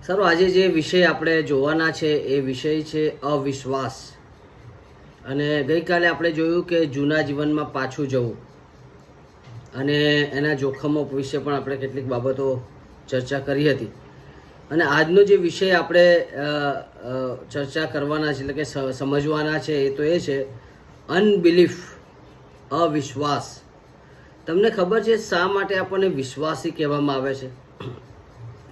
સારું, આજે જે વિષય આપણે જોવાના છે એ વિષય છે અવિશ્વાસ. અને ગઈકાલે આપણે જોયું કે જૂના જીવનમાં પાછું જવું અને એના જોખમો વિશે પણ આપણે કેટલીક બાબતો ચર્ચા કરી હતી. અને આજનો જે વિષય આપણે ચર્ચા કરવાના છે, એટલે કે સમજવાના છે, એ તો એ છે અનબિલીફ, અવિશ્વાસ. તમને ખબર છે શા માટે આપણને વિશ્વાસી કહેવામાં આવે છે?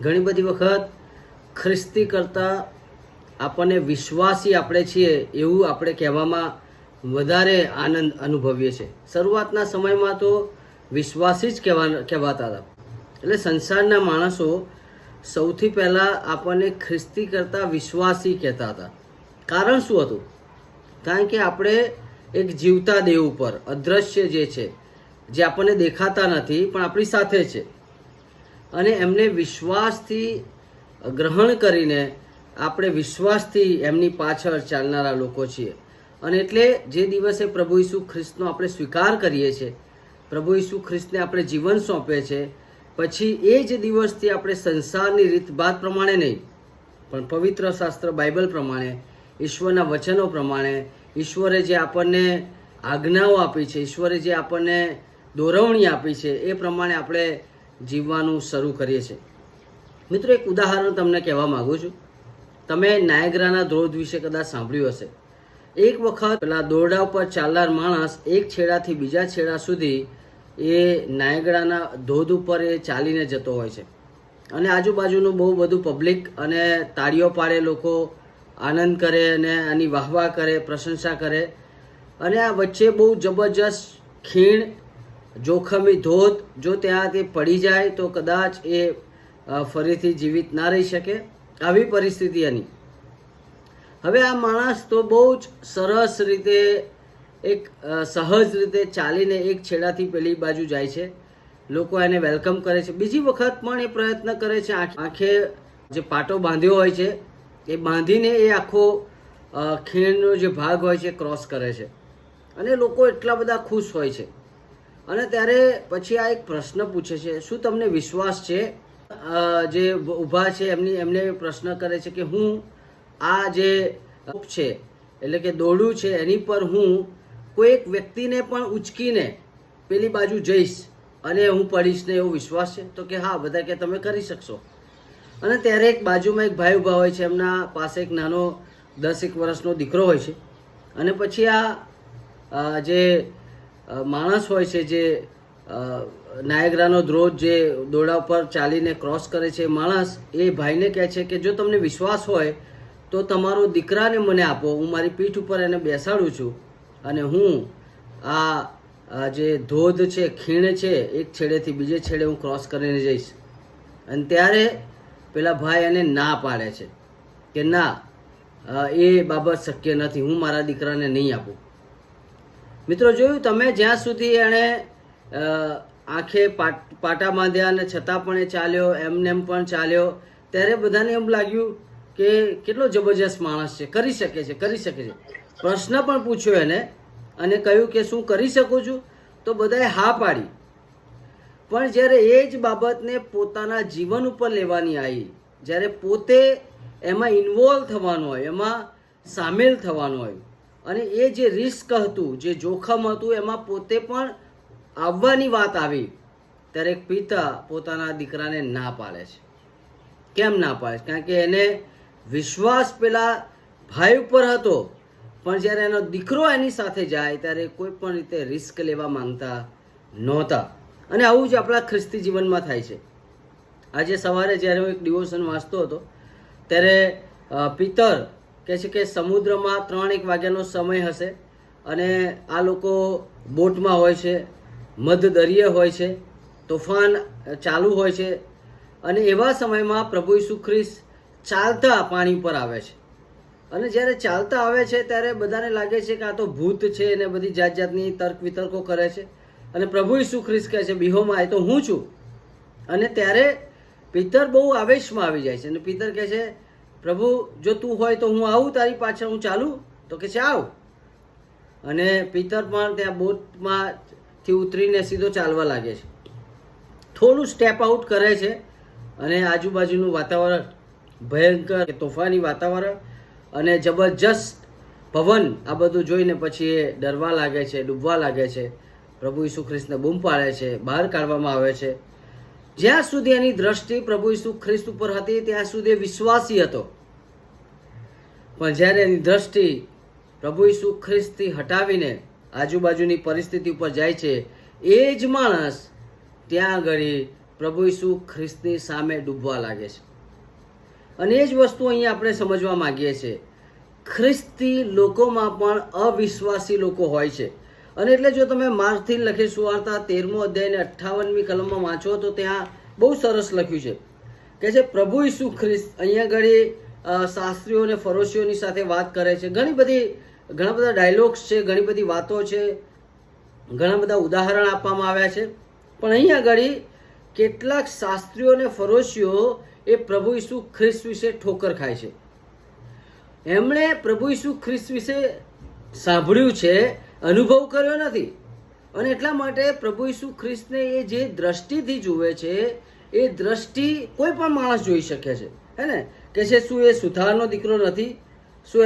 ઘણી બધી વખત ખ્રિસ્તી કરતાં આપણને વિશ્વાસી આપણે છીએ એવું આપણે કહેવામાં વધારે આનંદ અનુભવીએ છીએ. શરૂઆતના સમયમાં તો વિશ્વાસી જ કહેવાતા હતા. એટલે સંસારના માણસો સૌથી પહેલાં આપણને ખ્રિસ્તી કરતાં વિશ્વાસી કહેતા હતા. કારણ શું હતું? કારણ કે આપણે એક જીવતા દેવ ઉપર, અદૃશ્ય જે છે, જે આપણને દેખાતા નથી પણ આપણી સાથે છે, અને એમને વિશ્વાસથી ગ્રહણ કરીને આપણે વિશ્વાસથી એમની પાછળ ચાલનારા લોકો છીએ. અને એટલે જે દિવસે પ્રભુ ઈસુ ખ્રિસ્તનો આપણે સ્વીકાર કરીએ છીએ, પ્રભુ ઈસુ ખ્રિસ્તને આપણે જીવન સોંપે છે, પછી એ જ દિવસથી આપણે સંસારની રીતભાત પ્રમાણે નહીં, પણ પવિત્ર શાસ્ત્ર બાઇબલ પ્રમાણે, ઈશ્વરના વચનો પ્રમાણે, ઈશ્વરે જે આપણને આજ્ઞાઓ આપી છે, ઈશ્વરે જે આપણને દોરવણી આપી છે, એ પ્રમાણે આપણે જીવવાનું શરૂ કરીએ છીએ. મિત્રો, એક ઉદાહરણ તમને કહેવા માગું છું. તમે નાયગ્રાના ધોધ વિશે કદાચ સાંભળ્યું હશે. એક વખત પેલા દોરડા ઉપર ચાલનાર માણસ એક છેડાથી બીજા છેડા સુધી એ નાયગ્રાના ધોધ ઉપર એ ચાલીને જતો હોય છે, અને આજુબાજુનું બહુ બધું પબ્લિક અને તાળીઓ પાડે, લોકો આનંદ કરે અને આની વાહવાહ કરે, પ્રશંસા કરે. અને આ વચ્ચે બહુ જબરજસ્ત ખીણ, જોખમી ધોધ, જો ત્યાં તે પડી જાય તો કદાચ એ ફરીથી જીવિત ના રહી શકે, આવી પરિસ્થિતિ એની. હવે આ માણસ તો બહુ જ સરસ રીતે, એક સહજ રીતે ચાલીને એક છેડાથી પેલી બાજુ જાય છે. લોકો એને વેલકમ કરે છે. બીજી વખત પણ એ પ્રયત્ન કરે છે, આંખે જે પાટો બાંધ્યો હોય છે એ બાંધીને એ આખો ખીણનો જે ભાગ હોય છે ક્રોસ કરે છે, અને લોકો એટલા બધા ખુશ હોય છે. અને ત્યારે પછી આ એક પ્રશ્ન પૂછે છે, શું તમને વિશ્વાસ છે? જે ઊભા છે એમને પ્રશ્ન કરે છે કે હું આ જે છે, એટલે કે દોરડું છે, એની પર હું કોઈ એક વ્યક્તિને પણ ઉચકીને પેલી બાજુ જઈશ અને હું પડીશ ને, એવો વિશ્વાસ છે? તો કે હા. બધા કે તમે કરી શકશો. અને ત્યારે એક બાજુમાં એક ભાઈ ઊભા હોય છે, એમના પાસે એક નાનો 10 વર્ષનો દીકરો હોય છે. અને પછી આ જે માણસ હોય છે, જે નાયગ્રાનો ધોધ જે દોરડા ઉપર ચાલીને ક્રોસ કરે છે, માણસ એ ભાઈને કહે છે કે જો તમને વિશ્વાસ હોય તો તમારો દીકરાને મને આપો, હું મારી પીઠ ઉપર એને બેસાડું છું અને હું આ જે ધોધ છે, ખીણ છે, એક છેડેથી બીજે છેડે હું ક્રોસ કરીને જઈશ. અને ત્યારે પેલા ભાઈ એને ના પાડે છે કે ના, એ બાબત શક્ય નથી, હું મારા દીકરાને નહીં આપું. મિત્રો, જોયું તમે, જ્યાં સુધી એણે આંખે પાટા બાંધ્યા અને છતાં પણ એ ચાલ્યો, એમને એમ પણ ચાલ્યો, ત્યારે બધાને એમ લાગ્યું કે કેટલો જબરજસ્ત માણસ છે, કરી શકે છે, કરી શકે છે. પ્રશ્ન પણ પૂછ્યો એને અને કહ્યું કે શું કરી શકું છું? તો બધાએ હા પાડી. પણ જ્યારે એ જ બાબતને પોતાના જીવન ઉપર લેવાની આવી, જ્યારે પોતે એમાં ઇન્વોલ્વ થવાનું હોય, એમાં સામેલ થવાનું હોય, અને એ જે રિસ્ક હતું, જે જોખમ હતું, એમાં પોતે પણ આવવાની વાત આવી, ત્યારે એક પિતા પોતાના દીકરાને ના પાડે છે. કેમ ના પાડે? કારણ કે એને વિશ્વાસ પેલા ભાઈ ઉપર હતો, પણ જ્યારે એનો દીકરો એની સાથે જાય ત્યારે કોઈ પણ રીતે રિસ્ક લેવા માંગતા નહોતા. અને આવું જ આપણા ખ્રિસ્તી જીવનમાં થાય છે. આજે સવારે જ્યારે હું એક ડિવોશન વાંચતો હતો, ત્યારે પિતર કહે છે કે સમુદ્રમાં 3-1 વાગ્યાનો સમય હશે, અને આ લોકો બોટમાં હોય છે, મધ દરિયે હોય છે, તોફાન ચાલુ હોય છે, અને એવા સમયમાં પ્રભુ ઈસુ ખ્રિસ્ત ચાલતા પાણી પર આવે છે. અને જ્યારે ચાલતા આવે છે ત્યારે બધાને લાગે છે કે આ તો ભૂત છે, અને બધી જાત જાતની તર્ક વિતર્કો કરે છે. અને પ્રભુ ઈસુ ખ્રિસ્ત કહે છે, બિહોમાં, એ તો હું છું. અને ત્યારે પિતર બહુ આવેશમાં આવી જાય છે, અને પિતર કહે છે, પ્રભુ, જો તું હોય તો હું આવું તારી પાછળ, હું ચાલું? તો કહે છે આવ. અને પિતર પણ ત્યાં બોટમાંથી ઉતરીને સીધો ચાલવા લાગે છે. થોડું સ્ટેપ આઉટ કરે છે, અને આજુબાજુનું વાતાવરણ ભયંકર તોફાની વાતાવરણ અને જબરજસ્ત પવન, આ બધું જોઈને પછી એ ડરવા લાગે છે, ડૂબવા લાગે છે. પ્રભુ ઈસુ ખ્રિસ્તને બૂમ પાડે છે, બહાર કાઢવામાં આવે છે. જ્યાં સુધી એની દ્રષ્ટિ પ્રભુ ઈસુ ખ્રિસ્ત ઉપર હતી ત્યાં સુધી વિશ્વાસી હતો, પણ જ્યારે એની દ્રષ્ટિ પ્રભુ ઈસુ ખ્રિસ્તથી હટાવીને આજુબાજુની પરિસ્થિતિ ઉપર જાય છે, એ જ માણસ ત્યાં આગળ પ્રભુ ઈસુ ખ્રિસ્તની સામે ડૂબવા લાગે છે. અને એ જ વસ્તુ અહીંયા આપણે સમજવા માંગીએ છીએ. ખ્રિસ્તી લોકોમાં પણ અવિશ્વાસી લોકો હોય છે. અને એટલે જો તમે માર્કથી લખી સુવાર્તા 13મો અધ્યાય 58મી કલમમાં વાંચો તો ત્યાં બહુ સરસ લખ્યું છે કે પ્રભુ ઈસુ ખ્રિસ્ત અહીંયા ઘડી શાસ્ત્રીઓ અને ફરોશીઓની સાથે વાત કરે છે. ઘણા બધા ડાયલોગ્સ છે, ઘણી બધી વાતો છે, ઘણા બધા ઉદાહરણ આપવામાં આવ્યા છે. પણ અહીંયા ઘડી કેટલાક શાસ્ત્રીઓ અને ફરોશીઓ એ પ્રભુ ઈસુ ખ્રિસ્ત વિશે ઠોકર ખાય છે. એમણે પ્રભુ ઈસુ ખ્રિસ્ત વિશે સાંભળ્યું છે, અનુભવ કર્યો નથી. અને એટલા માટે પ્રભુ ઈસુ ખ્રિસ્તને એ જે દ્રષ્ટિથી જુએ છે એ દ્રષ્ટિ કોઈ પણ માણસ જોઈ શકે છે. હે ને, કે છે શું એ સુથારનો દીકરો નથી? શું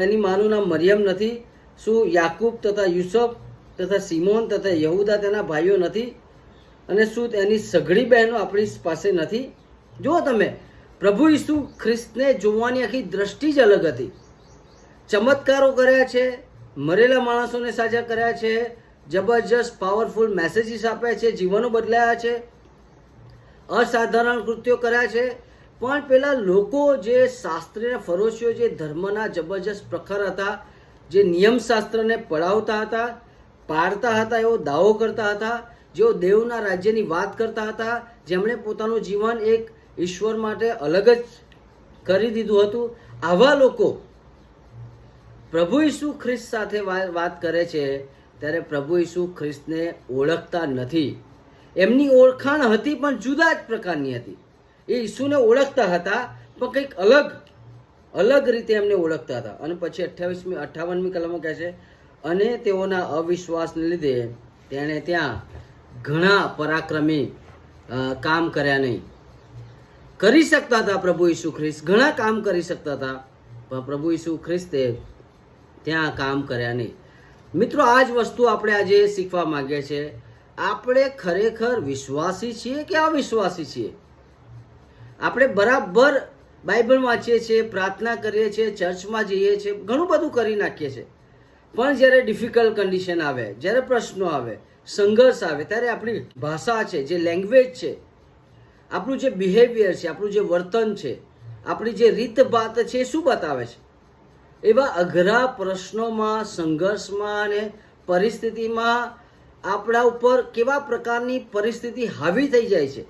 એની માનું નામ મરિયમ નથી? શું યાકૂબ તથા યુસુફ તથા સિમોન તથા યહૂદા તેના ભાઈઓ નથી? અને શું એની સઘળી બહેનો આપણી પાસે નથી? જુઓ તમે, પ્રભુ ઈસુ ખ્રિસ્તને જોવાની આખી દ્રષ્ટિ જ અલગ હતી. ચમત્કારો કર્યા છે, મરેલા માણસોને સાજા કર્યા છે, જબરજસ્ત પાવરફુલ મેસેજીસ આપ્યા છે, જીવનો બદલાયા છે, અસાધારણ કૃત્યો કર્યા છે. પણ પેલા લોકો જે શાસ્ત્રીય ફરોશીઓ જે ધર્મના જબરજસ્ત પ્રખર હતા, જે નિયમશાસ્ત્રને પડાવતા હતા, પાડતા હતા, એવો દાવો કરતા હતા, જેઓ દેવના રાજ્યની વાત કરતા હતા, જેમણે પોતાનું જીવન એક ઈશ્વર માટે અલગ જ કરી દીધું હતું, આવા લોકો પ્રભુ ઈસુ ખ્રિસ્ત સાથે વાત કરે છે ત્યારે પ્રભુ ઈસુ ખ્રિસ્તને ઓળખતા નથી. એમની ઓળખાણ હતી પણ જુદા જ પ્રકારની હતી. એ ઈસુને ઓળખતા હતા પણ કંઈક અલગ રીતે એમને ઓળખતા હતા. અને પછી 58મી કલમમાં કહે છે, અને તેઓના અવિશ્વાસને લીધે તેણે ત્યાં ઘણા પરાક્રમી કામ કર્યા નહીં. કરી શકતા હતા પ્રભુ ઈસુ ખ્રિસ્ત, ઘણા કામ કરી શકતા હતા, પણ પ્રભુ ઈસુ ખ્રિસ્તે ત્યાં કામ કર્યા નહીં. મિત્રો, આ જ વસ્તુ આપણે આજે શીખવા માંગીએ છીએ. આપણે ખરેખર વિશ્વાસી છીએ કે અવિશ્વાસી છીએ? આપણે બરાબર બાઇબલ વાંચીએ છીએ, પ્રાર્થના કરીએ છીએ, ચર્ચમાં જઈએ છીએ, ઘણું બધું કરી નાખીએ છીએ, પણ જ્યારે ડિફિકલ્ટ કન્ડિશન આવે, જ્યારે પ્રશ્નો આવે, સંઘર્ષ આવે, ત્યારે આપણી ભાષા છે, જે લેંગ્વેજ છે, આપણું જે બિહેવિયર છે, આપણું જે વર્તન છે, આપણી જે રીતભાત છે, એ શું બતાવે છે? એવા અઘરા પ્રશ્નોમાં, સંઘર્ષમાં અને પરિસ્થિતિમાં આપણા ઉપર કેવા પ્રકારની પરિસ્થિતિ હાવી થઈ જાય છે,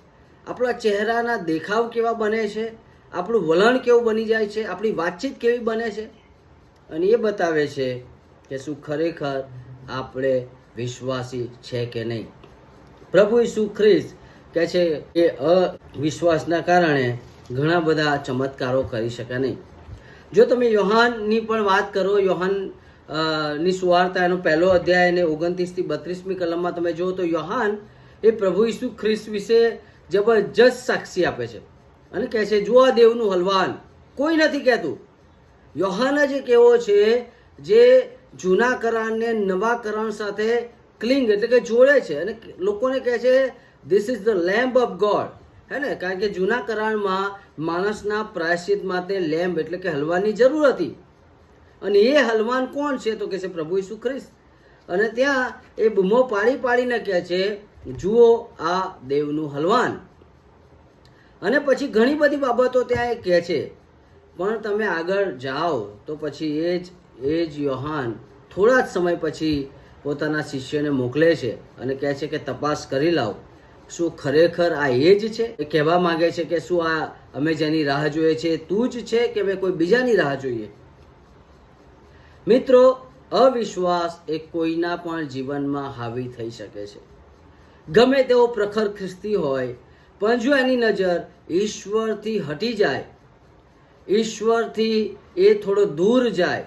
આપણા ચહેરાના દેખાવ કેવા બને છે, આપણું વલણ કેવું બની જાય છે, આપણી વાતચીત કેવી બને છે, અને એ બતાવે છે કે શું ખરેખર આપણે વિશ્વાસી છે કે નહીં. પ્રભુ ઈસુ ખ્રિસ્ત કહે છે કે અવિશ્વાસના કારણે ઘણા બધા ચમત્કારો કરી શક્યા નહીં. જો તમે યોહાનની પણ વાત કરો, યોહાનની સુવાર્તા એનો 1લો અધ્યાય અને 29 થી 32મી કલમમાં તમે જુઓ તો યોહાન એ પ્રભુ ઈસુ ખ્રિસ્ત વિશે જબરજસ્ત સાક્ષી આપે છે અને કહે છે, જુઓ આ દેવનું હલવાન. કોઈ નથી કહેતું. યોહાન જ એક એવો છે જે જૂના કરારને નવા કરાર સાથે ક્લિંગ એટલે કે જોડે છે અને લોકોને કહે છે this is the lamb of God. હે ને, કારણ કે જૂના કરારમાં માણસના પ્રાયશ્ચિત માટે લેમ્બ એટલે કે હલવાની જરૂર હતી. અને એ હલવાન કોણ છે? તો કે છે પ્રભુ ઈસુ ખ્રિસ્ત. અને ત્યાં એ બૂમો પાડીને કહે છે, જુઓ આ દેવનું હલવાન. અને પછી ઘણી બધી બાબતો ત્યાં એ કહે છે. પણ તમે આગળ જાઓ તો પછી એ જ યોહાન થોડા જ સમય પછી પોતાના શિષ્યને મોકલે છે અને કહે છે કે તપાસ કરી લાવો, શું ખરેખર આ એ જ છે? એ કહેવા માંગે છે કે શું આ અમે જેની રાહ જોઈએ છે તું જ છે કે અમે કોઈ બીજાની રાહ જોઈએ? મિત્રો, અવિશ્વાસ એ કોઈના પણ જીવનમાં હાવી થઈ શકે છે. ગમે તેવો પ્રખર ખ્રિસ્તી હોય, પણ જો એની નજર ઈશ્વરથી હટી જાય, ઈશ્વરથી એ થોડો દૂર જાય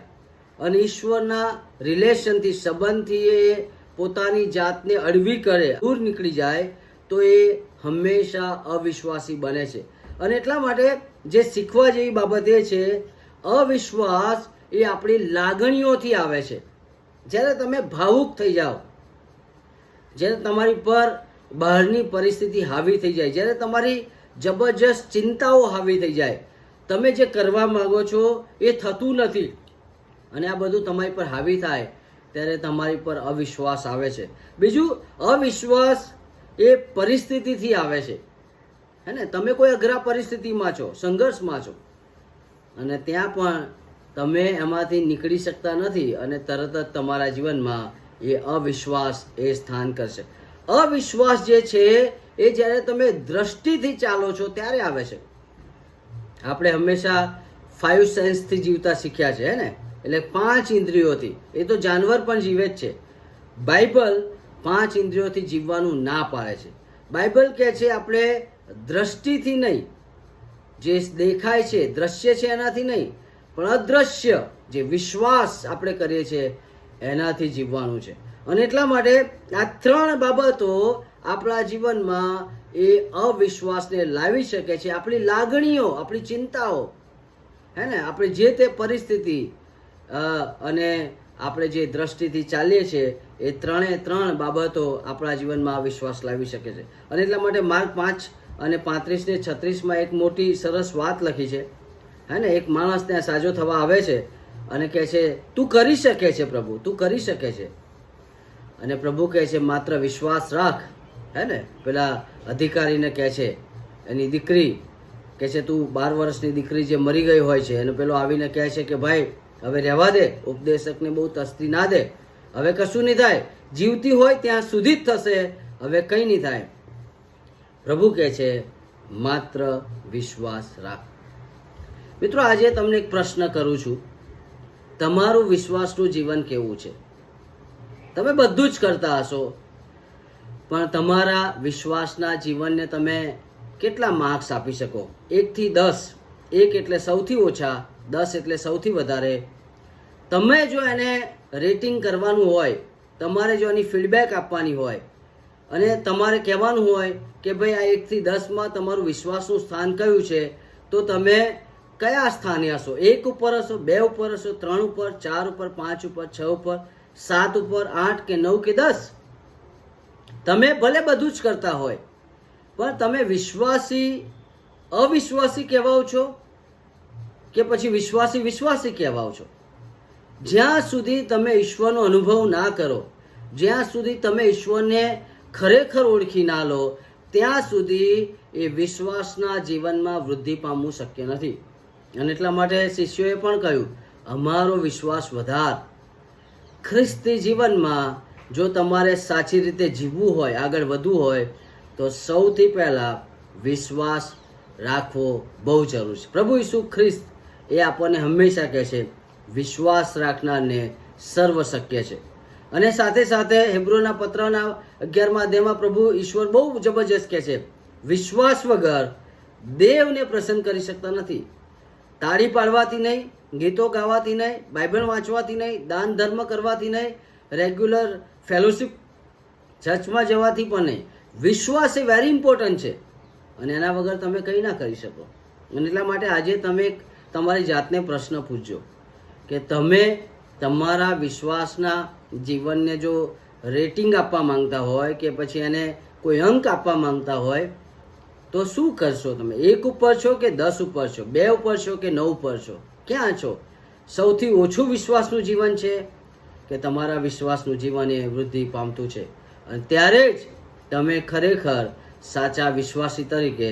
અને ઈશ્વરના રિલેશનથી, સંબંધથી એ પોતાની જાતને અડવી કરે, દૂર નીકળી જાય, તો એ હંમેશા અવિશ્વાસી બને છે. અને એટલા માટે જે શીખવા જેવી બાબત એ છે, અવિશ્વાસ એ આપણી લાગણીઓથી આવે છે. જ્યારે તમે ભાવુક થઈ જાઓ, જ્યારે તમારી પર બહારની પરિસ્થિતિ હાવી થઈ જાય, જ્યારે તમારી જબરજસ્ત ચિંતાઓ હાવી થઈ જાય, તમે જે કરવા માંગો છો એ થતું નથી, અને આ બધું તમારી પર હાવી થાય, ત્યારે તમારી પર અવિશ્વાસ આવે છે. બીજું, અવિશ્વાસ એ પરિસ્થિતિથી આવે છે. હે ને, તમે કોઈ અઘરા પરિસ્થિતિમાં છો, સંઘર્ષમાં છો, અને ત્યાં પણ તમે એમાંથી નીકળી શકતા નથી, અને તરત જ તમારા જીવનમાં એ અવિશ્વાસ એ સ્થાન કરશે. અવિશ્વાસ જે છે એ જ્યારે તમે દ્રષ્ટિથી ચાલો છો ત્યારે આવે છે. આપણે હંમેશા 5 સેન્સથી જીવતા શીખ્યા છે, હે ને, એટલે 5 ઇન્દ્રિયોથી. એ તો જાનવર પણ જીવે જ છે. બાઇબલ 5 ઇન્દ્રિયોથી જીવવાનું ના પાડે છે. બાઇબલ કહે છે આપણે દ્રષ્ટિથી નહીં, જે દેખાય છે, દ્રશ્ય છે એનાથી નહીં, પણ અદ્રશ્ય જે વિશ્વાસ આપણે કરીએ છીએ એનાથી જીવવાનું છે. અને એટલા માટે આ 3 બાબતો આપણા જીવનમાં એ અવિશ્વાસને લાવી શકે છે. આપણી લાગણીઓ, આપણી ચિંતાઓ, હે ને, આપણે જે તે પરિસ્થિતિ અને આપણે જે દ્રષ્ટિથી ચાલીએ છીએ, એ 3 બાબતો આપણા જીવનમાં અવિશ્વાસ લાવી શકે છે. અને એટલા માટે માર્ક 5 અને 35 ને 36 એક મોટી સરસ વાત લખી છે. હે ને, એક માણસ ત્યાં સાજો થવા આવે છે અને કહે છે, તું કરી શકે છે પ્રભુ, તું કરી શકે છે. અને પ્રભુ કહે છે, માત્ર વિશ્વાસ રાખ. હે ને, પેલા અધિકારીને કહે છે, એની દીકરી કહે છે, તું 12 વર્ષની દીકરી જે મરી ગઈ હોય છે, અને પેલો આવીને કહે છે કે ભાઈ હવે રહેવા દે, ઉપદેશકને બહુ તસ્તી ના દે, હવે કશું નહીં થાય, જીવતી હોય ત્યાં સુધી જ થશે, હવે કંઈ નહીં થાય. પ્રભુ કહે છે, માત્ર વિશ્વાસ રાખ. મિત્રો, આજે તમને એક પ્રશ્ન કરું છું, તમારું વિશ્વાસનું જીવન કેવું છે? તમે બધું જ કરતા હશો, પણ તમારા વિશ્વાસના જીવનને તમે કેટલા માર્ક્સ આપી શકો? 1 થી 10. 1 એટલે સૌથી ઓછા, 10 એટલે સૌથી વધારે. તમે જો એને રેટિંગ કરવાનું હોય, તમારે જો એની ફીડબેક આપવાની હોય, અને તમારે કહેવાનું હોય કે ભાઈ આ 1 થી 10માં તમારું વિશ્વાસનું સ્થાન કયું છે, તો તમે કયા સ્થાને હશો? 1 ઉપર હશો, 2 ઉપર હશો, 3 ઉપર, 4 ઉપર, 5 ઉપર, 6 ઉપર, 7 ઉપર, 8 કે 9 કે 10? તમે ભલે બધું જ કરતા હોય, પણ તમે અવિશ્વાસી કહેવાઓ છો કે પછી વિશ્વાસી કહેવાઓ છો? જ્યાં સુધી તમે ઈશ્વરનો અનુભવ ના કરો, જ્યાં સુધી તમે ઈશ્વરને ખરેખર ઓળખી ના લો, ત્યાં સુધી એ વિશ્વાસના જીવનમાં વૃદ્ધિ પામવું શક્ય નથી. અને એટલા માટે શિષ્યોએ પણ કહ્યું, અમારો વિશ્વાસ વધાર. ખ્રિસ્તી જીવનમાં જો તમારે સાચી રીતે જીવવું હોય, આગળ વધવું હોય, તો સૌથી પહેલાં વિશ્વાસ રાખવો બહુ જરૂરી છે. પ્રભુ ઈસુ ખ્રિસ્ત એ આપણને હંમેશા કહે છે, વિશ્વાસ રાખનારને સર્વ શક્ય છે. અને સાથે સાથે હિબ્રુના પત્રના 11મા અધ્યાયમાં પ્રભુ ઈશ્વર બહુ જબરજસ્ત કહે છે, વિશ્વાસ વગર દેવને પ્રસન્ન કરી શકતા નથી. તાળી પાડવાથી નહીં, ગીતો ગાવાથી નહીં, બાઇબલ વાંચવાથી નહીં, દાન ધર્મ કરવાથી નહીં, રેગ્યુલર ફેલોશિપ ચર્ચમાં જવાથી પણ નહીં. વિશ્વાસ એ વેરી ઇમ્પોર્ટન્ટ છે, અને એના વગર તમે કંઈ ના કરી શકો. અને એટલા માટે આજે તમે તમારી જાતને પ્રશ્ન પૂછજો કે તમે તમારા વિશ્વાસના જીવનને જો રેટિંગ આપવા માંગતા હોય કે પછી એને કોઈ અંક આપવા માંગતા હોય, તો શું કરશો? તમે 1 ઉપર છો કે 10 ઉપર છો? 2 ઉપર છો કે 9 ઉપર છો? ક્યાં છો? સૌથી ઓછું વિશ્વાસનું જીવન છે કે તમારા વિશ્વાસનું જીવન એ વૃદ્ધિ પામતું છે? અને ત્યારે જ તમે ખરેખર સાચા વિશ્વાસી તરીકે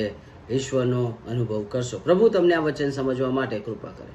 ઈશ્વરનો અનુભવ કરશો. પ્રભુ તમને આ વચન સમજવા માટે કૃપા કરે.